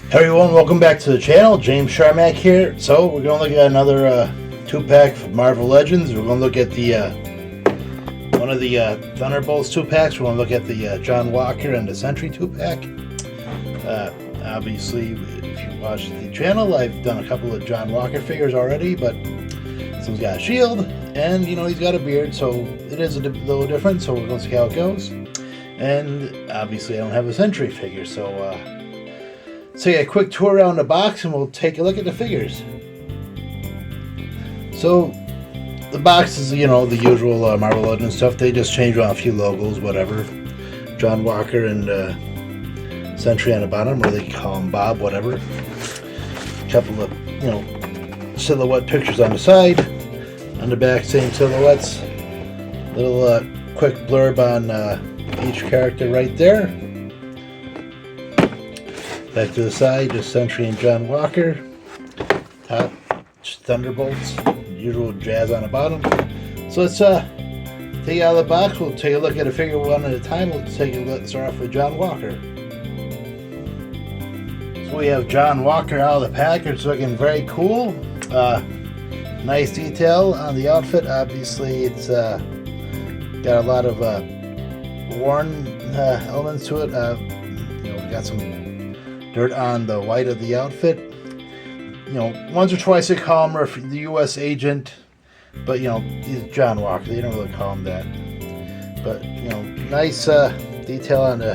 Hey everyone, welcome back to the channel. James Sharmack here. So we're going to look at another 2-pack of Marvel Legends. We're going to look at the one of the Thunderbolts 2-packs. We're going to look at the John Walker and the Sentry 2-pack. Obviously, if you watch the channel, I've done a couple of John Walker figures already, but this one's got a shield, and he's got a beard, so it is a little different. So we're going to see how it goes. And obviously, I don't have a Sentry figure, so take a quick tour around the box and we'll take a look at the figures. So the box is, the usual Marvel Legends stuff. They just change around a few logos, whatever. John Walker and Sentry on the bottom, or they can call him Bob, whatever. A couple of, silhouette pictures on the side. On the back, same silhouettes. Little quick blurb on each character right there. Back to the side, just Sentry and John Walker. Top, Thunderbolts. Usual jazz on the bottom. So let's take it out of the box. We'll take a look at a figure one at a time. We'll start off with John Walker. So we have John Walker out of the pack. It's looking very cool. Nice detail on the outfit. Obviously, it's got a lot of worn elements to it. We got some dirt on the white of the outfit. Once or twice they call him the U.S. agent, but he's John Walker. They don't really call him that. But nice detail on the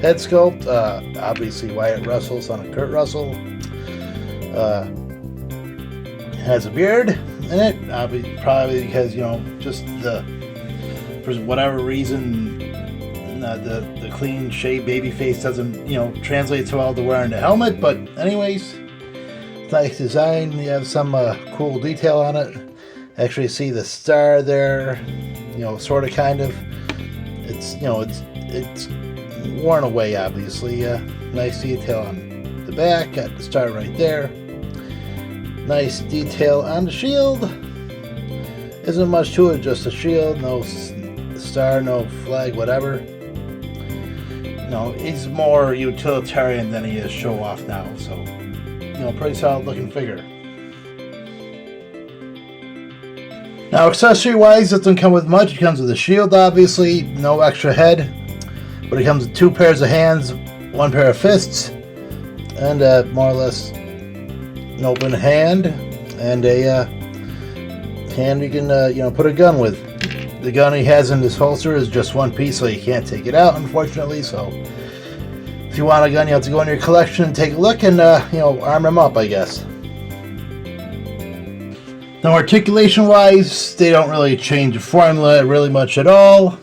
head sculpt. Obviously Wyatt Russell, son of Kurt Russell. Has a beard in it. Probably because just for whatever reason. The clean shaved baby face doesn't translate so well to wearing the helmet, but anyways, nice design. You have some cool detail on it. Actually see the star there, sort of kind of. It's it's worn away, obviously. Nice detail on the back. Got the star right there. Nice detail on the shield. Isn't much to it, just a shield. No star, no flag, whatever. He's more utilitarian than he is show off now, so pretty solid looking figure. Now accessory wise, it doesn't come with much. It comes with a shield, obviously, no extra head, but it comes with 2 pairs of hands, 1 pair of fists, and more or less an open hand, and a hand you can put a gun with. The gun he has in his holster is just one piece, so you can't take it out, unfortunately. So if you want a gun, you have to go in your collection and take a look and arm him up, I guess. Now articulation wise, they don't really change the formula really much at all.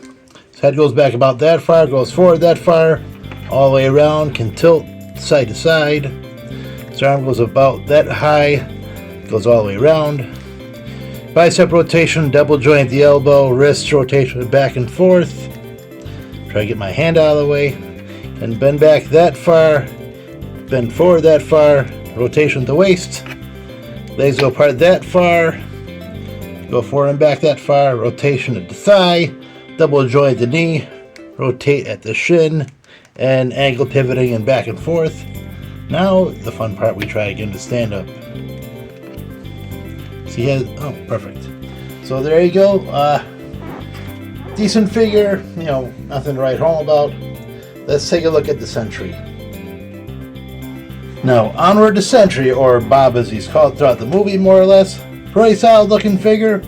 His head goes back about that far, goes forward that far, all the way around, can tilt side to side. His arm goes about that high, goes all the way around. Bicep rotation, double joint the elbow, wrist rotation back and forth. Try to get my hand out of the way. And bend back that far, bend forward that far, rotation at the waist. Legs go apart that far, go forward and back that far, rotation at the thigh, double joint the knee, rotate at the shin, and angle pivoting and back and forth. Now, the fun part, we try again to stand up. He has, oh, perfect. So there you go. Decent figure, nothing to write home about. Let's take a look at the Sentry. Now, onward to Sentry, or Bob as he's called throughout the movie, more or less. Pretty solid looking figure.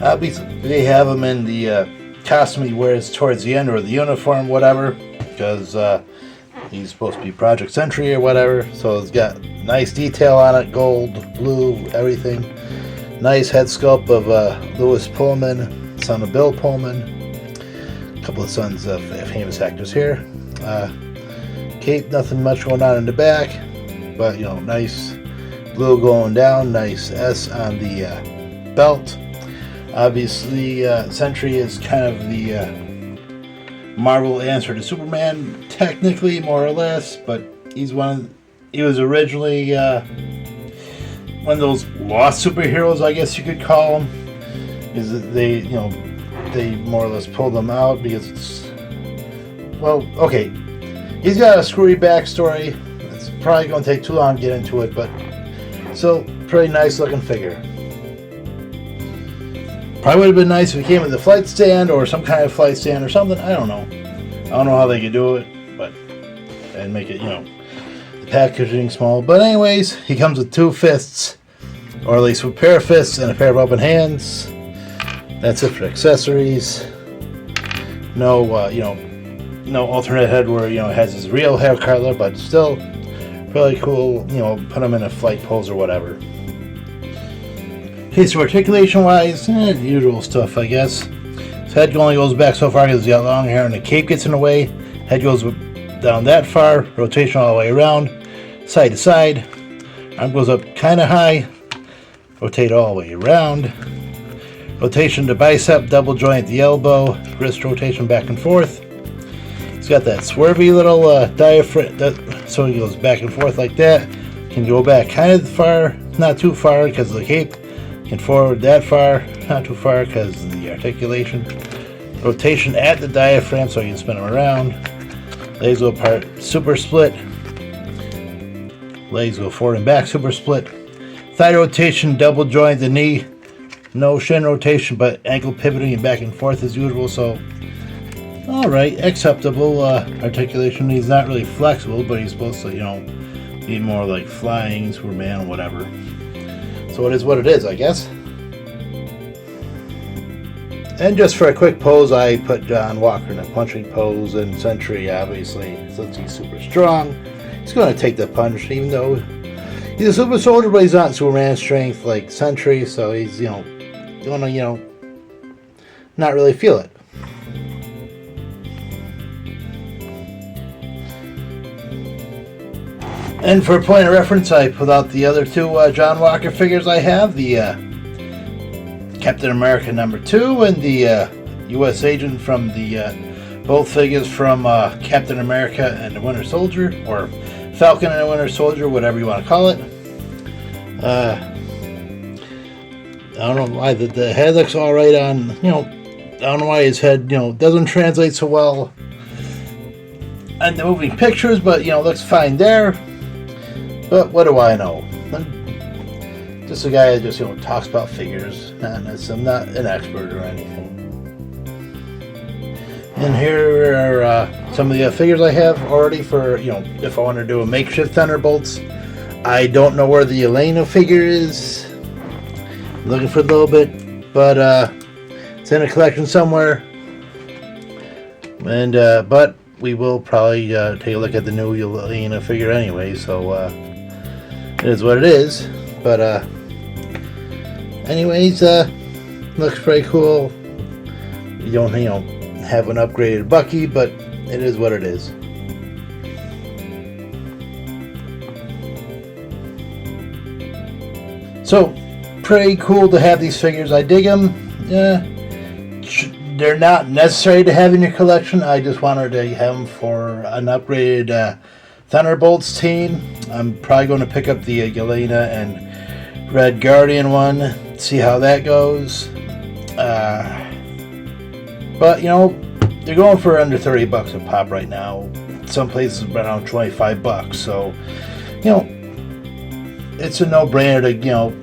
Obviously, they have him in the costume he wears towards the end, or the uniform, whatever, because he's supposed to be Project Sentry or whatever. So it's got nice detail on it, gold, blue, everything. Nice head sculpt of Lewis Pullman, son of Bill Pullman. A couple of sons of famous actors here. Cape, nothing much going on in the back, but nice blue going down, nice S on the belt. Obviously, Sentry is kind of the Marvel answer to Superman, technically, more or less, but he was originally one of those lost superheroes, I guess you could call them. Is that they more or less pulled them out because it's, well, okay, he's got a screwy backstory. probably going to take too long to get into it, but still, pretty nice looking figure. Probably would have been nice if it came with a flight stand or some kind of flight stand or something. I don't know. I don't know how they could do it, but and make it, you know, the packaging small. But anyways, he comes with 2 fists, or at least with a pair of fists and a pair of open hands. That's it for accessories. No, you know, no alternate head where, you know, it has his real hair color, but still really cool. You know, put him in a flight pose or whatever. Okay, so articulation wise, usual stuff, I guess. His head only goes back so far because he's got long hair and the cape gets in the way. Head goes down that far, rotation all the way around, side to side. Arm goes up kind of high, rotate all the way around. Rotation to bicep, double joint at the elbow, wrist rotation back and forth. He's got that swervy little diaphragm, so he goes back and forth like that. Can go back kind of far, not too far because of the cape. Can forward that far, not too far because of the articulation. Rotation at the diaphragm so you can spin them around. Legs go apart, super split. Legs go forward and back, super split. Thigh rotation, double joint the knee. No shin rotation, but ankle pivoting and back and forth as usual. So, alright, acceptable articulation. He's not really flexible, but he's supposed to, you know, be more like flying, Superman, or whatever. So it is what it is, I guess. And just for a quick pose, I put John Walker in a punching pose, and Sentry, obviously, since he's super strong, he's going to take the punch, even though he's a super soldier, but he's not Superman strength like Sentry, so he's, you know, going to, you know, not really feel it. And for a point of reference, I put out the other 2 John Walker figures I have, the Captain America #2 and the U.S. Agent from the, both figures from Captain America and the Winter Soldier, or Falcon and the Winter Soldier, whatever you want to call it. I don't know why the head looks alright on, you know, I don't know why his head, you know, doesn't translate so well on the moving pictures, but, you know, looks fine there. But what do I know? I'm just a guy that just, you know, talks about figures. I'm not an expert or anything. And here are some of the figures I have already for, you know, if I want to do a makeshift Thunderbolts. I don't know where the Elena figure is. I'm looking for a little bit, but it's in a collection somewhere. And but we will probably take a look at the new Elena figure anyway, so it is what it is. But anyways, looks pretty cool. You don't, you know, have an upgraded Bucky, but it is what it is. So, pretty cool to have these figures. I dig them. They're not necessary to have in your collection. I just wanted to have them for an upgraded Thunderbolts team. I'm probably going to pick up the Yelena and Red Guardian one, see how that goes. But, you know, they're going for under $30 a pop right now. Some places around $25. So, you know, it's a no-brainer to, you know,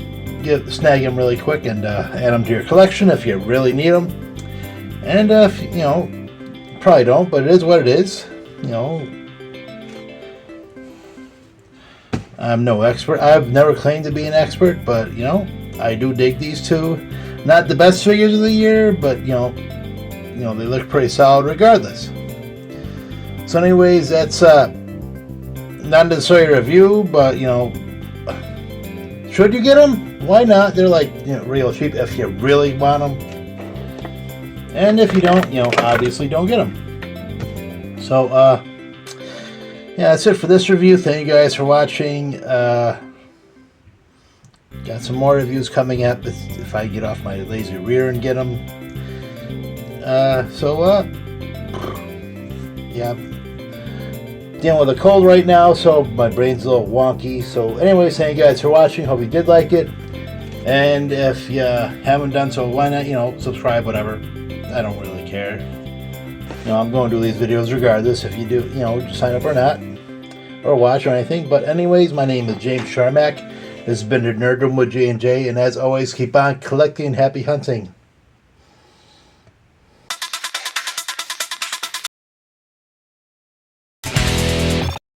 snag them really quick and add them to your collection if you really need them. And if, you know, probably don't, but it is what it is. You know, I'm no expert. I've never claimed to be an expert, but, you know, I do dig these 2. Not the best figures of the year, but, you know, they look pretty solid regardless. So anyways, that's not necessarily a review, but, you know, should you get them? Why not? They're like, you know, real cheap if you really want them. And if you don't, you know, obviously don't get them. So, yeah, that's it for this review. Thank you guys for watching. Got some more reviews coming up if I get off my lazy rear and get them. Yeah, dealing with a cold right now, so my brain's a little wonky. So anyways, thank you guys for watching. Hope you did like it. And if you haven't done so, why not, you know, subscribe, whatever. I don't really care. You know, I'm going to do these videos regardless if you do, you know, sign up or not. or watch or anything. But anyways, my name is James Sharmack. This has been the Nerd Room with J&J, and as always, keep on collecting. Happy hunting.